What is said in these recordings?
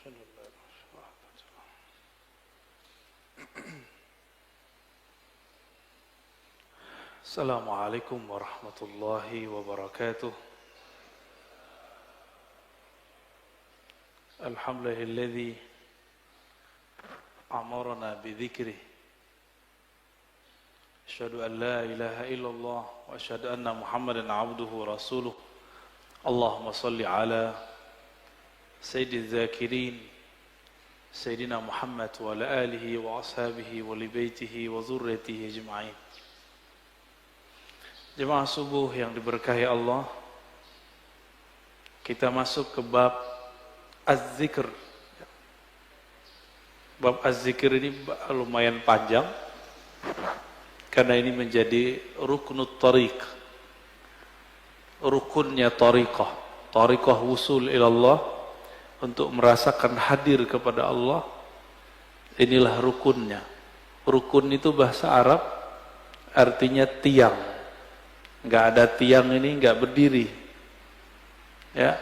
أشهد أن لا إله إلا الله. السلام عليكم ورحمة الله وبركاته. الحمد لله الذي أمرنا بذكره. أشهد أن لا إله إلا الله وأشهد أن محمدا عبده ورسوله. اللهم صل على سيد الذاكرين سيدنا محمد وعلى آله وأصحابه ولبيته وذريته أجمعين. Jemaah subuh yang diberkahi Allah, kita masuk ke bab Az-Zikr. Bab Az-Zikr ini lumayan panjang karena ini menjadi ruknut tariq, rukunnya tariqah, tariqah wusul ilallah, untuk merasakan hadir kepada Allah. Inilah rukunnya. Rukun itu bahasa Arab artinya tiang. Nggak ada tiang ini nggak berdiri, ya.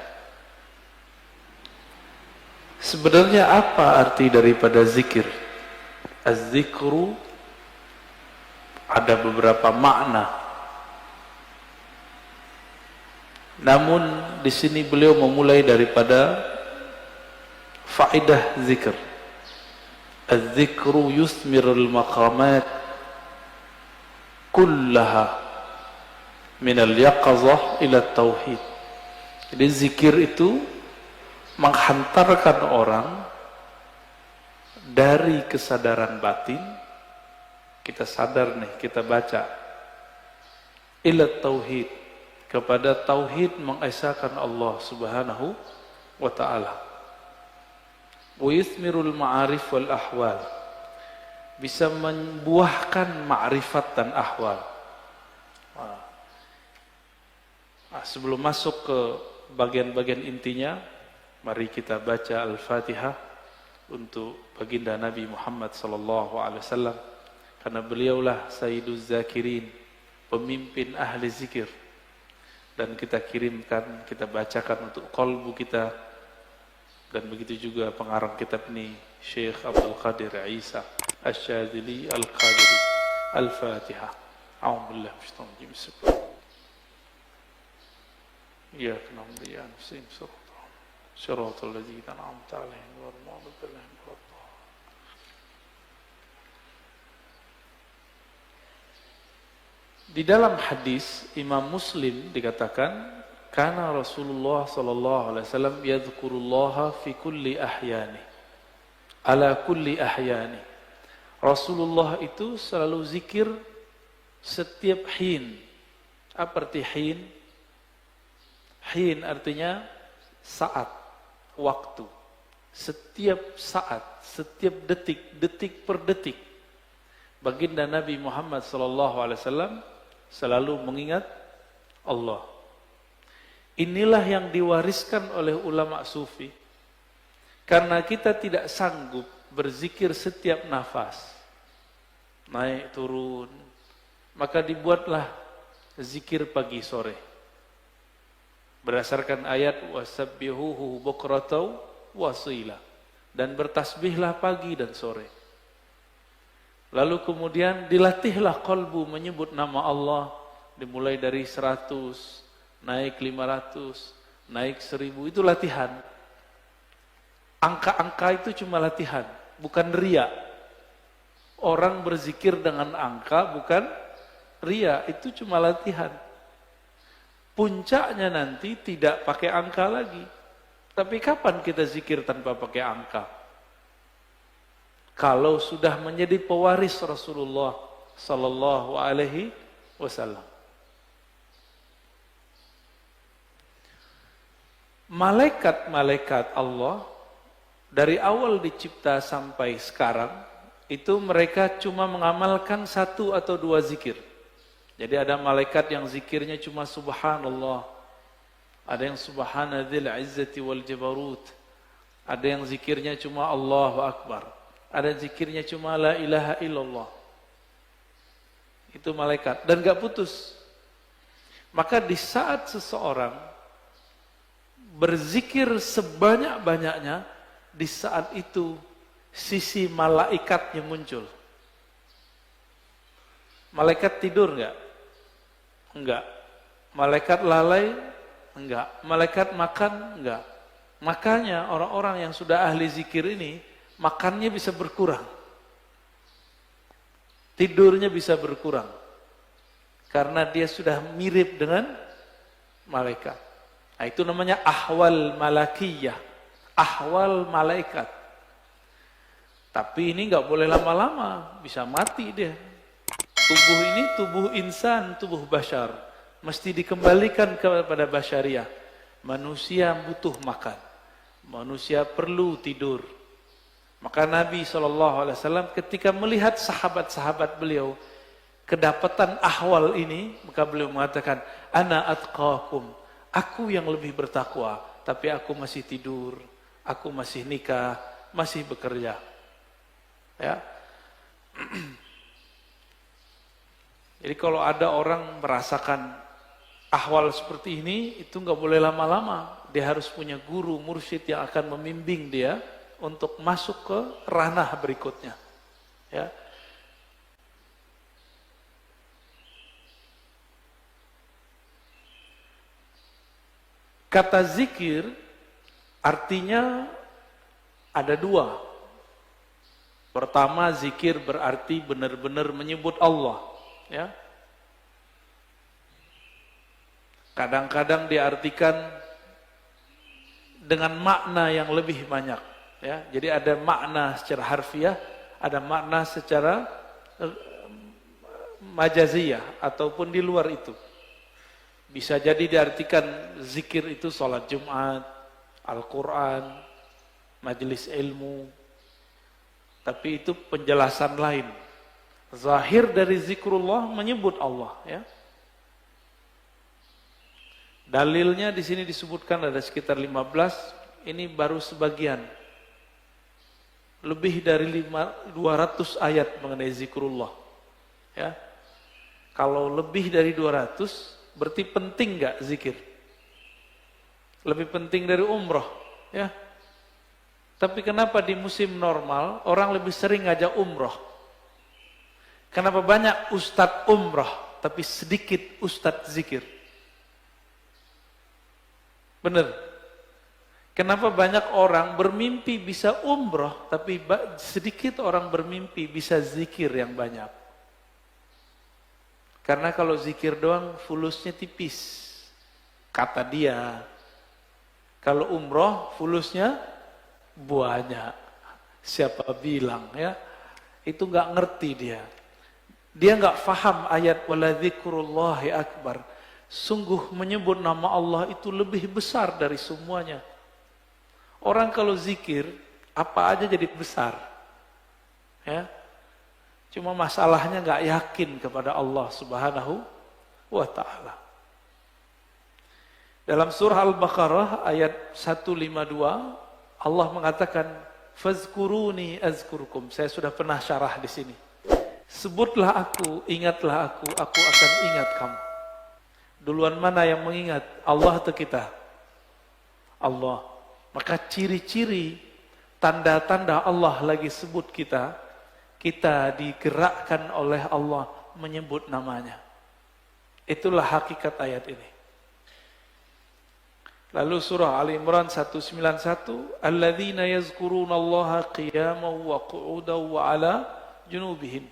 Sebenarnya apa arti daripada zikir? Az-zikru ada beberapa makna. Namun di sini beliau memulai daripada faedah zikir. Az-zikru yusmirul maqamat kullaha minal yaqazah ila tauhid. Jadi zikir itu menghantarkan orang dari kesadaran batin, kita sadar nih, kita baca, ila tauhid, kepada tauhid, mengesahkan Allah subhanahu wa ta'ala. Wa yusmirul ma'arif wal ahwal, bisa membuahkan ma'rifat dan ahwal. Sebelum masuk ke bagian-bagian intinya, mari kita baca Al-Fatihah untuk baginda Nabi Muhammad sallallahu alaihi wasallam, karena beliaulah Sayyiduz Zakirin, pemimpin ahli zikir, dan kita kirimkan, kita bacakan untuk qalbu kita. Dan begitu juga pengarang kitab ini, Syekh Abdul Qadir Isa Asy-Syadzili Al-Qadiri. Al-Fatihah. A'udzubillahi minasyaitonir rajim. إياك نعبد وإياك نستعين صراط الذين أنعمت عليهم غير المغضوب عليهم ولا الضالين. Di dalam hadis Imam Muslim dikatakan, kana Rasulullah sallallahu alaihi wasallam yadhkurullaha fi kulli ahyani, ala kulli ahyani. Rasulullah itu selalu zikir setiap hin. Apa arti hin? Hin artinya saat, waktu. Setiap saat, setiap detik, detik per detik, baginda Nabi Muhammad SAW selalu mengingat Allah. Inilah yang diwariskan oleh ulama sufi. Karena kita tidak sanggup berzikir setiap nafas, naik turun, maka dibuatlah zikir pagi sore. Berdasarkan ayat wasabbihuhu bukratan wasila, dan bertasbihlah pagi dan sore. Lalu kemudian dilatihlah qalbu menyebut nama Allah, dimulai dari 100, naik 500, naik 1000, itu latihan. Angka-angka itu cuma latihan, bukan riya. Orang berzikir dengan angka bukan riya, itu cuma latihan. Puncaknya nanti tidak pakai angka lagi. Tapi kapan kita zikir tanpa pakai angka? Kalau sudah menjadi pewaris Rasulullah sallallahu alaihi wasallam. Malaikat-malaikat Allah dari awal dicipta sampai sekarang itu mereka cuma mengamalkan 1 atau 2 zikir. Jadi ada malaikat yang zikirnya cuma subhanallah, ada yang subhanadzil izzati wal jabarut, ada yang zikirnya cuma Allahu akbar, ada yang zikirnya cuma la ilaha illallah. Itu malaikat, dan gak putus. Maka di saat seseorang berzikir sebanyak-banyaknya, di saat itu sisi malaikatnya muncul. Malaikat tidur enggak? Enggak. Malaikat lalai? Enggak. Malaikat makan? Enggak. Makanya orang-orang yang sudah ahli zikir ini makannya bisa berkurang. Tidurnya bisa berkurang. Karena dia sudah mirip dengan malaikat. Nah, itu namanya ahwal malakiyah. Ahwal malaikat. Tapi ini enggak boleh lama-lama, bisa mati dia. Tubuh ini tubuh insan, tubuh bashar. Mesti dikembalikan kepada basyariah. Manusia butuh makan. Manusia perlu tidur. Maka Nabi SAW ketika melihat sahabat-sahabat beliau kedapatan ahwal ini, maka beliau mengatakan, ana atqakum, aku yang lebih bertakwa, tapi aku masih tidur, aku masih nikah, masih bekerja. Ya. Jadi kalau ada orang merasakan ahwal seperti ini, itu nggak boleh lama-lama. Dia harus punya guru, mursyid yang akan membimbing dia untuk masuk ke ranah berikutnya. Ya. Kata zikir artinya ada dua. Pertama, zikir berarti benar-benar menyebut Allah. Ya. Kadang-kadang diartikan dengan makna yang lebih banyak. Ya. Jadi ada makna secara harfiah, ada makna secara majaziyah ataupun di luar itu. Bisa jadi diartikan zikir itu sholat Jumat, Al-Quran, majelis ilmu. Tapi itu penjelasan lain. Zahir dari zikrullah menyebut Allah. Ya. Dalilnya di sini disebutkan ada sekitar 15. Ini baru sebagian. Lebih dari 200 ayat mengenai zikrullah. Ya. Kalau lebih dari 200, berarti penting nggak zikir? Lebih penting dari umroh, ya. Tapi kenapa di musim normal orang lebih sering ngajak umroh? Kenapa banyak ustadz umroh tapi sedikit ustadz zikir? Bener. Kenapa banyak orang bermimpi bisa umroh tapi sedikit orang bermimpi bisa zikir yang banyak? Karena kalau zikir doang fulusnya tipis, kata dia. Kalau umroh fulusnya banyak. Siapa bilang ya? Itu nggak ngerti dia. Dia nggak faham ayat wala dzikrullahi akbar. Sungguh menyebut nama Allah itu lebih besar dari semuanya. Orang kalau zikir apa aja jadi besar. Ya. Cuma masalahnya nggak yakin kepada Allah Subhanahu wa ta'ala. Dalam surah Al-Baqarah ayat 152 Allah mengatakan fazkuruni azkurkum. Saya sudah pernah syarah di sini. Sebutlah aku, ingatlah aku akan ingat kamu. Duluan mana yang mengingat? Allah atau kita? Allah. Maka ciri-ciri tanda-tanda Allah lagi sebut kita digerakkan oleh Allah menyebut namanya. Itulah hakikat ayat ini. Lalu surah Ali Imran 191, alladzina yazkurunallaha qiyaman wa qu'udan wa 'ala junubihim.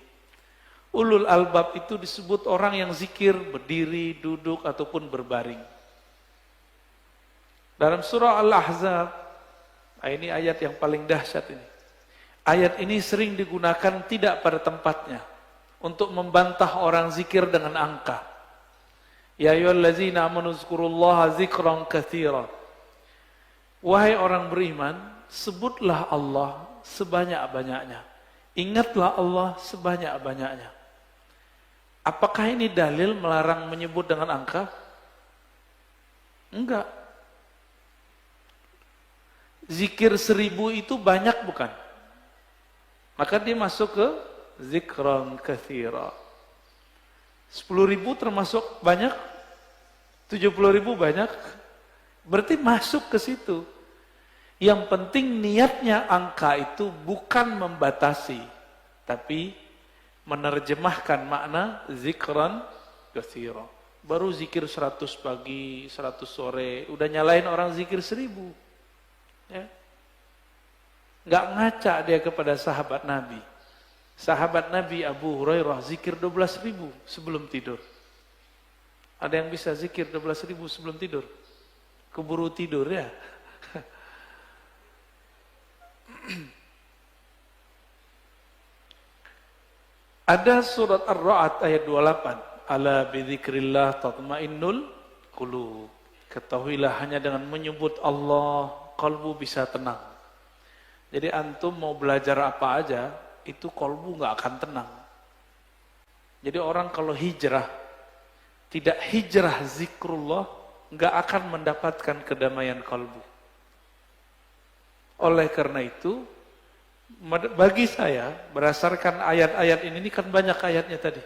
Ulul albab itu disebut orang yang zikir berdiri, duduk ataupun berbaring. Dalam surah Al-Ahzab, ini ayat yang paling dahsyat ini. Ayat ini sering digunakan tidak pada tempatnya untuk membantah orang zikir dengan angka. Ya ayyuhallazina amanu dzkurullaha dzikran katsira. Wahai orang beriman, sebutlah Allah sebanyak-banyaknya. Ingatlah Allah sebanyak-banyaknya. Apakah ini dalil melarang menyebut dengan angka? Enggak. Zikir 1000 itu banyak bukan? Maka dia masuk ke zikran katsira. 10.000 termasuk banyak? 70.000 banyak? Berarti masuk ke situ. Yang penting niatnya angka itu bukan membatasi, tapi menerjemahkan makna zikran katsira. Baru zikir 100 pagi, 100 sore, udah nyalain orang zikir 1000. Ya. Nggak ngaca dia kepada sahabat Nabi. Sahabat Nabi Abu Hurairah zikir 12.000 sebelum tidur. Ada yang bisa zikir 12.000 sebelum tidur? Keburu tidur ya. Ada surat Ar-Ra'd ayat 28. Ala bidzikrillah tatmainnul qulub. Ketahuilah hanya dengan menyebut Allah kalbu bisa tenang. Jadi antum mau belajar apa aja, itu kalbu nggak akan tenang. Jadi orang kalau hijrah, tidak hijrah zikrullah, nggak akan mendapatkan kedamaian kalbu. Oleh karena itu, bagi saya, berdasarkan ayat-ayat ini kan banyak ayatnya tadi.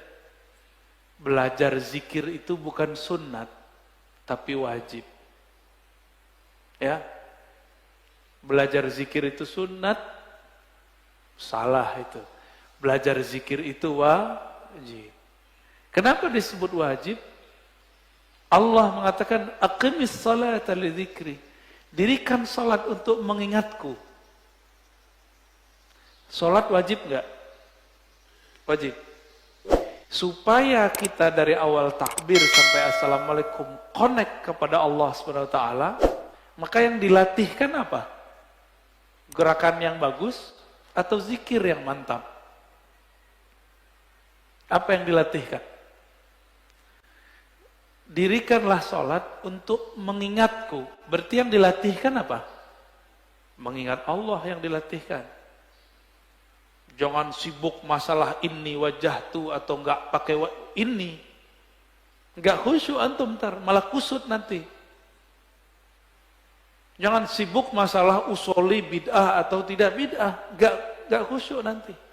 Belajar zikir itu bukan sunnat, tapi wajib. Ya, belajar zikir itu sunnat, salah itu. Belajar zikir itu wajib. Kenapa disebut wajib? Allah mengatakan, aqimis salata li dzikri. Dirikan salat untuk mengingatku. Salat wajib enggak? Wajib. Supaya kita dari awal takbir sampai assalamualaikum connect kepada Allah SWT, maka yang dilatihkan apa? Gerakan yang bagus atau zikir yang mantap? Apa yang dilatihkan? Dirikanlah sholat untuk mengingatku. Berarti yang dilatihkan apa? Mengingat Allah yang dilatihkan. Jangan sibuk masalah ini wajahtu atau enggak pakai ini. Enggak khusyuk antum ntar, malah kusut nanti. Jangan sibuk masalah usoli bid'ah atau tidak bid'ah, enggak khusyuk nanti.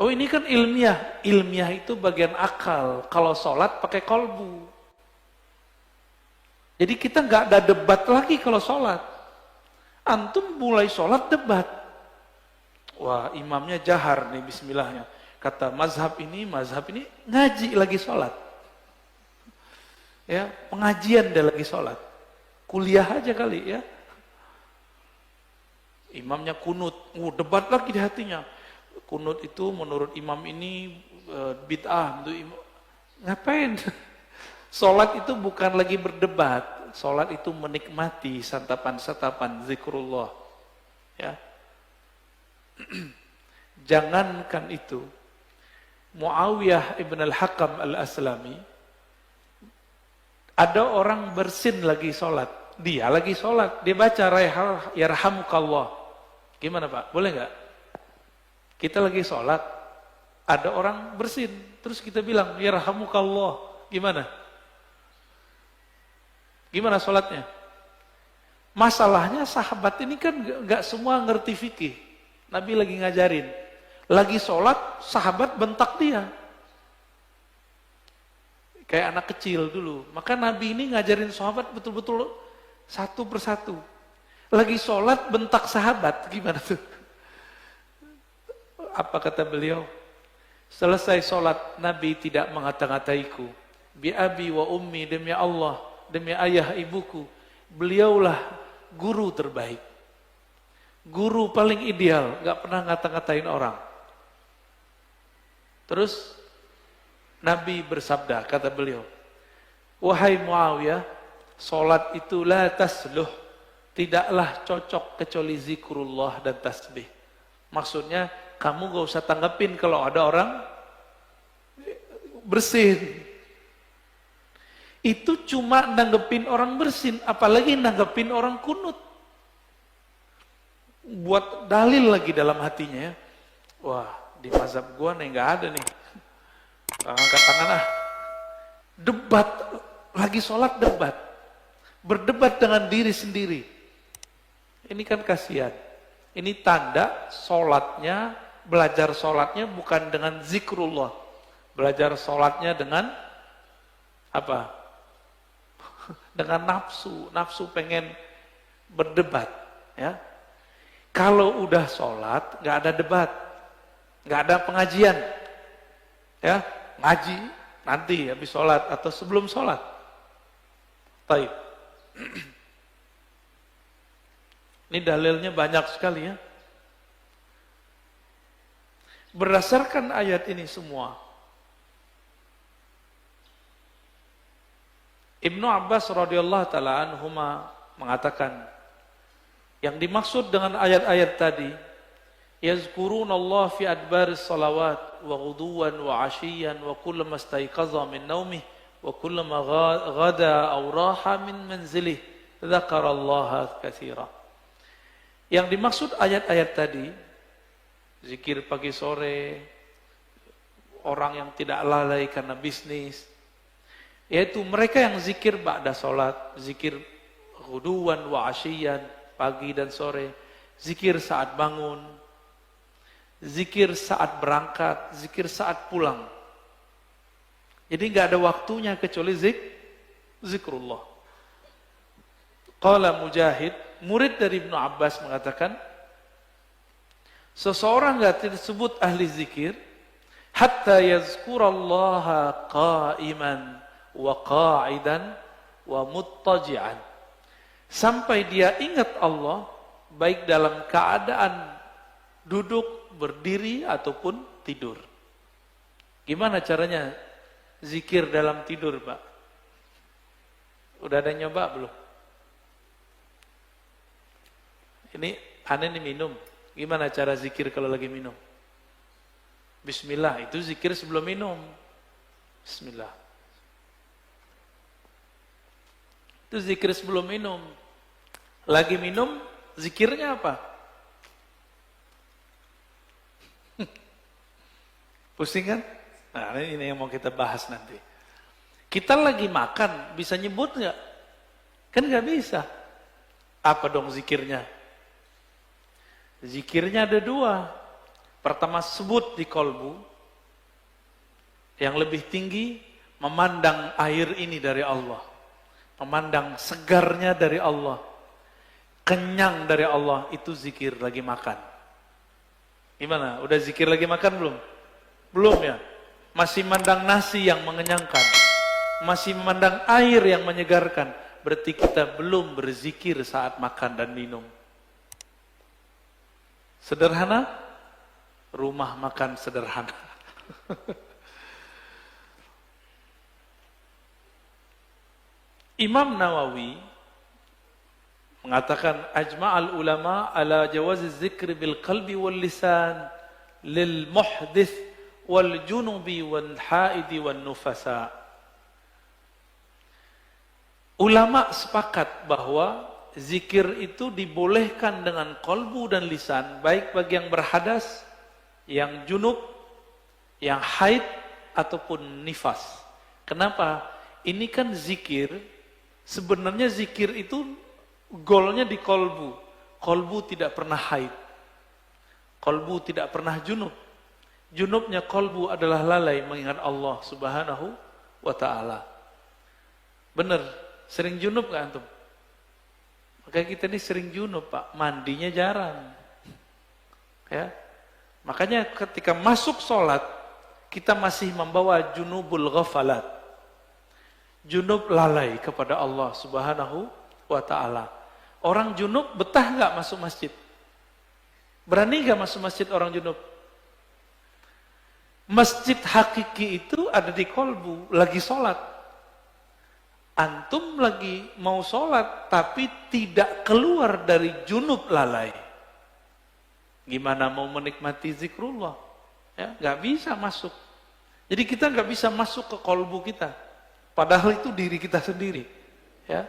Oh ini kan ilmiah. Ilmiah itu bagian akal. Kalau sholat pakai kolbu. Jadi kita nggak ada debat lagi kalau sholat. Antum mulai sholat debat. Wah imamnya jahar nih bismillahnya. Kata mazhab ini ngaji lagi sholat. Ya, pengajian dia lagi sholat. Kuliah aja kali ya. Imamnya kunut. Debat lagi di hatinya. Kunut itu menurut imam ini bid'ah. Ngapain? Sholat itu bukan lagi berdebat. Sholat itu menikmati santapan-santapan zikrullah. Ya. Jangankan itu. Muawiyah ibn al-Hakam al-Aslami. Ada orang bersin lagi sholat. Dia lagi sholat. Dia baca yarhamukallah. Gimana Pak? Boleh nggak? Kita lagi sholat, ada orang bersin, terus kita bilang, yarhamukallah, gimana? Gimana sholatnya? Masalahnya sahabat ini kan gak semua ngerti fikih. Nabi lagi ngajarin. Lagi sholat, sahabat bentak dia. Kayak anak kecil dulu. Maka Nabi ini ngajarin sahabat betul-betul satu persatu. Lagi sholat, bentak sahabat, gimana tuh? Apa kata beliau? Selesai sholat, Nabi tidak mengata-ngataiku. Bi abi wa ummi, demi Allah, demi ayah ibuku. Beliaulah guru terbaik. Guru paling ideal, gak pernah ngata-ngatain orang. Terus Nabi bersabda, kata beliau, wahai Muawiyah, sholat itu la tasluh, tidaklah cocok kecuali zikrullah dan tasbih. Maksudnya, kamu gak usah tanggapin kalau ada orang bersin. Itu cuma nanggepin orang bersin, apalagi nanggepin orang kunut. Buat dalil lagi dalam hatinya ya. Wah, di mazhab gua nih gak ada nih. Angkat tangan ah. Debat, lagi sholat debat. Berdebat dengan diri sendiri. Ini kan kasihan. Ini tanda sholatnya, belajar sholatnya bukan dengan zikrullah. Belajar sholatnya dengan apa? dengan nafsu pengen berdebat, ya. Kalau udah sholat, nggak ada debat, nggak ada pengajian, ya, ngaji nanti habis sholat atau sebelum sholat. Baik. Ini dalilnya banyak sekali ya. Berdasarkan ayat ini semua, Ibnu Abbas radhiyallahu taala anhuma mengatakan, yang dimaksud dengan ayat-ayat tadi, yazkurunallah fi adbaris salawat wa ghuduwan wa 'ashiyyan wa kullama istayqaza min naumih wa kullama ghada aw raha min manzilih dzakarallaha katsira. Yang dimaksud ayat-ayat tadi, zikir pagi sore, orang yang tidak lalai karena bisnis, yaitu mereka yang zikir ba'da salat, zikir ghuduwan wa 'ashiyyan, pagi dan sore, zikir saat bangun, zikir saat berangkat, zikir saat pulang. Jadi nggak ada waktunya kecuali zikrullah. Qala Mujahid, murid dari Ibnu Abbas mengatakan, seseorang nggak disebut ahli zikir hatta yazkurallaha qa'iman wa qa'idan wa muttaji'an, sampai dia ingat Allah baik dalam keadaan duduk, berdiri ataupun tidur. Gimana caranya zikir dalam tidur, Pak? Udah ada yang nyoba belum? Ini aneh nih minum. Gimana cara zikir kalau lagi minum? Bismillah, itu zikir sebelum minum. Bismillah. Itu zikir sebelum minum. Lagi minum, zikirnya apa? Pusing kan? Nah, ini yang mau kita bahas nanti. Kita lagi makan, bisa nyebut nggak? Kan nggak bisa. Apa dong zikirnya? Zikirnya ada dua. Pertama, sebut di kolbu. Yang lebih tinggi, memandang air ini dari Allah. Memandang segarnya dari Allah. Kenyang dari Allah, itu zikir lagi makan. Gimana? Udah zikir lagi makan belum? Belum ya? Masih memandang nasi yang mengenyangkan. Masih memandang air yang menyegarkan. Berarti kita belum berzikir saat makan dan minum. Sederhana? Rumah makan sederhana. Imam Nawawi mengatakan, ajma'al ulama ala jawazi zikri bil qalbi wal lisan lil muhdith wal junubi wal haidi wal nufasa. Ulama sepakat bahwa zikir itu dibolehkan dengan kolbu dan lisan, baik bagi yang berhadas, yang junub, yang haid, ataupun nifas. Kenapa? Ini kan zikir, sebenarnya zikir itu golnya di kolbu. Kolbu tidak pernah haid. Kolbu tidak pernah junub. Junubnya kolbu adalah lalai mengingat Allah subhanahu wa ta'ala. Benar, sering junub gak antum? Makanya kita ini sering junub, Pak. Mandinya jarang. Ya. Makanya ketika masuk sholat, kita masih membawa junubul ghafalat. Junub lalai kepada Allah subhanahu wa ta'ala. Orang junub betah gak masuk masjid? Berani gak masuk masjid orang junub? Masjid hakiki itu ada di kolbu, lagi sholat. Antum lagi mau sholat, tapi tidak keluar dari junub lalai. Gimana mau menikmati zikrullah? Ya, gak bisa masuk. Jadi kita gak bisa masuk ke kolbu kita. Padahal itu diri kita sendiri. Ya.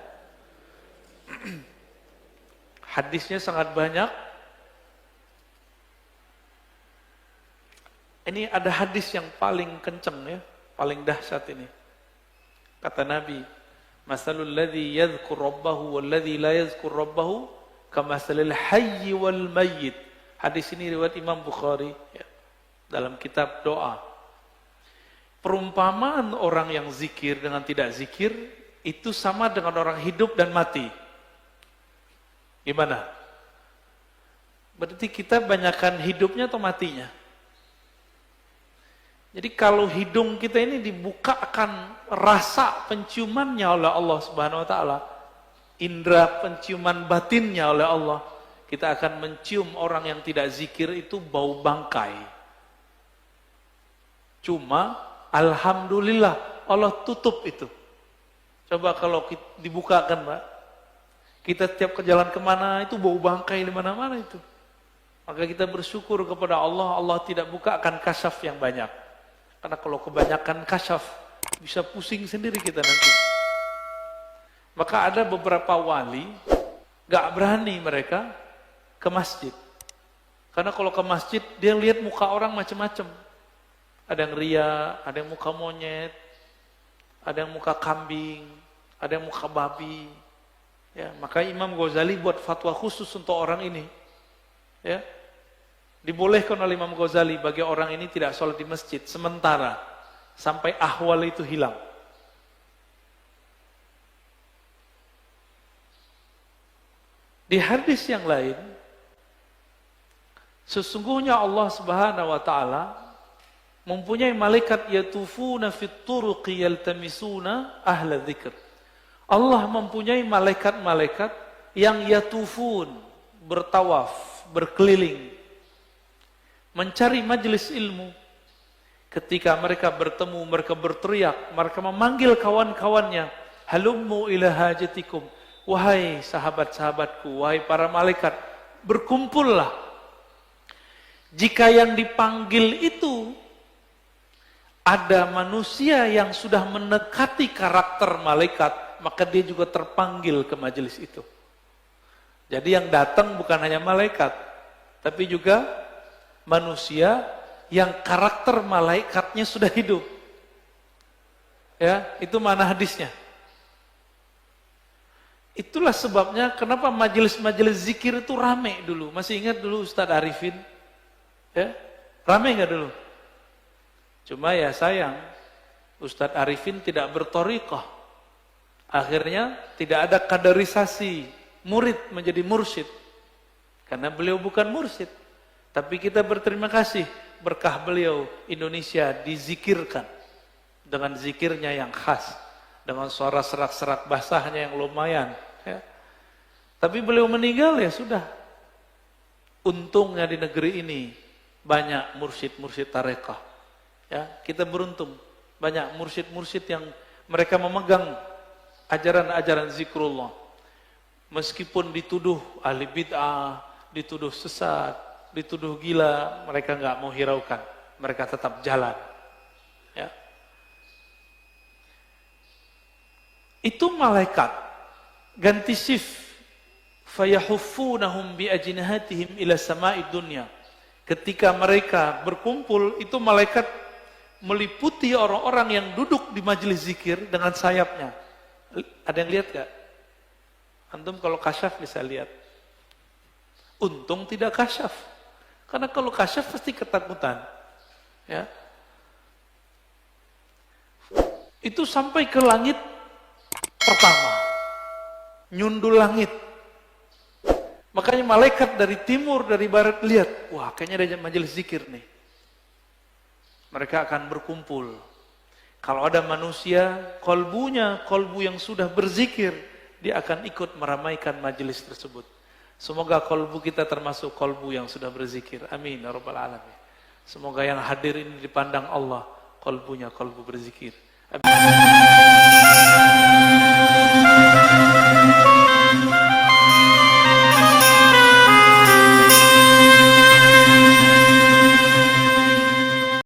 Hadisnya sangat banyak. Ini ada hadis yang paling kenceng ya, paling dahsyat ini. Kata Nabi, masalul ladzi yadhkur rabbahu wal ladzi la yadhkur rabbahu kamasalil hayyi wal mayyit. Hadis ini riwayat Imam Bukhari ya, dalam kitab doa. Perumpamaan orang yang zikir dengan tidak zikir itu sama dengan orang hidup dan mati. Gimana? Berarti kita banyakkan hidupnya atau matinya? Jadi kalau hidung kita ini dibuka akan rasa penciumannya oleh Allah Subhanahu wa taala, indera penciuman batinnya oleh Allah, kita akan mencium orang yang tidak zikir itu bau bangkai. Cuma alhamdulillah Allah tutup itu. Coba kalau dibukakan, Pak, kita setiap ke jalan kemana itu bau bangkai di mana-mana itu. Maka kita bersyukur kepada Allah, Allah tidak bukakan kasyaf yang banyak. Karena kalau kebanyakan kasyaf, bisa pusing sendiri kita nanti. Maka ada beberapa wali, gak berani mereka ke masjid. Karena kalau ke masjid, dia lihat muka orang macam-macam. Ada yang ria, ada yang muka monyet, ada yang muka kambing, ada yang muka babi. Ya, maka Imam Ghazali buat fatwa khusus untuk orang ini. Ya, dibolehkan oleh Imam Ghazali bagi orang ini tidak sholat di masjid sementara sampai ahwal itu hilang. Di hadis yang lain, sesungguhnya Allah Subhanahu wa taala mempunyai malaikat yatufuna fit turuqi yaltamisuna ahla dzikr. Allah mempunyai malaikat-malaikat yang yatufun, bertawaf, berkeliling, mencari majelis ilmu. Ketika mereka bertemu, mereka berteriak, mereka memanggil kawan-kawannya, halummu ila hajatikum, wahai sahabat-sahabatku, wahai para malaikat, berkumpullah. Jika yang dipanggil itu ada manusia yang sudah mendekati karakter malaikat, maka dia juga terpanggil ke majelis itu. Jadi yang datang bukan hanya malaikat, tapi juga manusia yang karakter malaikatnya sudah hidup. Ya, itu mana hadisnya. Itulah sebabnya kenapa majelis-majelis zikir itu rame dulu. Masih ingat dulu Ustadz Arifin? Ya, rame nggak dulu? Cuma ya sayang, Ustadz Arifin tidak berthariqah. Akhirnya tidak ada kaderisasi murid menjadi mursyid. Karena beliau bukan mursyid. Tapi kita berterima kasih, berkah beliau Indonesia dizikirkan dengan zikirnya yang khas, dengan suara serak-serak basahnya yang lumayan. Ya. Tapi beliau meninggal ya sudah. Untungnya di negeri ini banyak mursyid-mursyid tarekah. Ya, kita beruntung banyak mursyid-mursyid yang mereka memegang ajaran-ajaran zikrullah. Meskipun dituduh ahli bid'ah, dituduh sesat, dituduh gila, mereka nggak mau hiraukan, mereka tetap jalan. Ya. Itu malaikat ganti shift, fayahuffunahum bi ajnihatihim ila sama'id dunya. Ketika mereka berkumpul, itu malaikat meliputi orang-orang yang duduk di majelis zikir dengan sayapnya. Ada yang lihat gak? Antum kalau kasyaf bisa lihat. Untung tidak kasyaf. Karena kalau kasyaf pasti ketakutan. Ya. Itu sampai ke langit pertama. Nyundul langit. Makanya malaikat dari timur, dari barat lihat, wah kayaknya ada majelis zikir nih. Mereka akan berkumpul. Kalau ada manusia, kolbu yang sudah berzikir, dia akan ikut meramaikan majelis tersebut. Semoga kolbu kita termasuk kolbu yang sudah berzikir. Amin ya rabbal alamin. Semoga yang hadir ini dipandang Allah, kolbunya kolbu berzikir. Amin.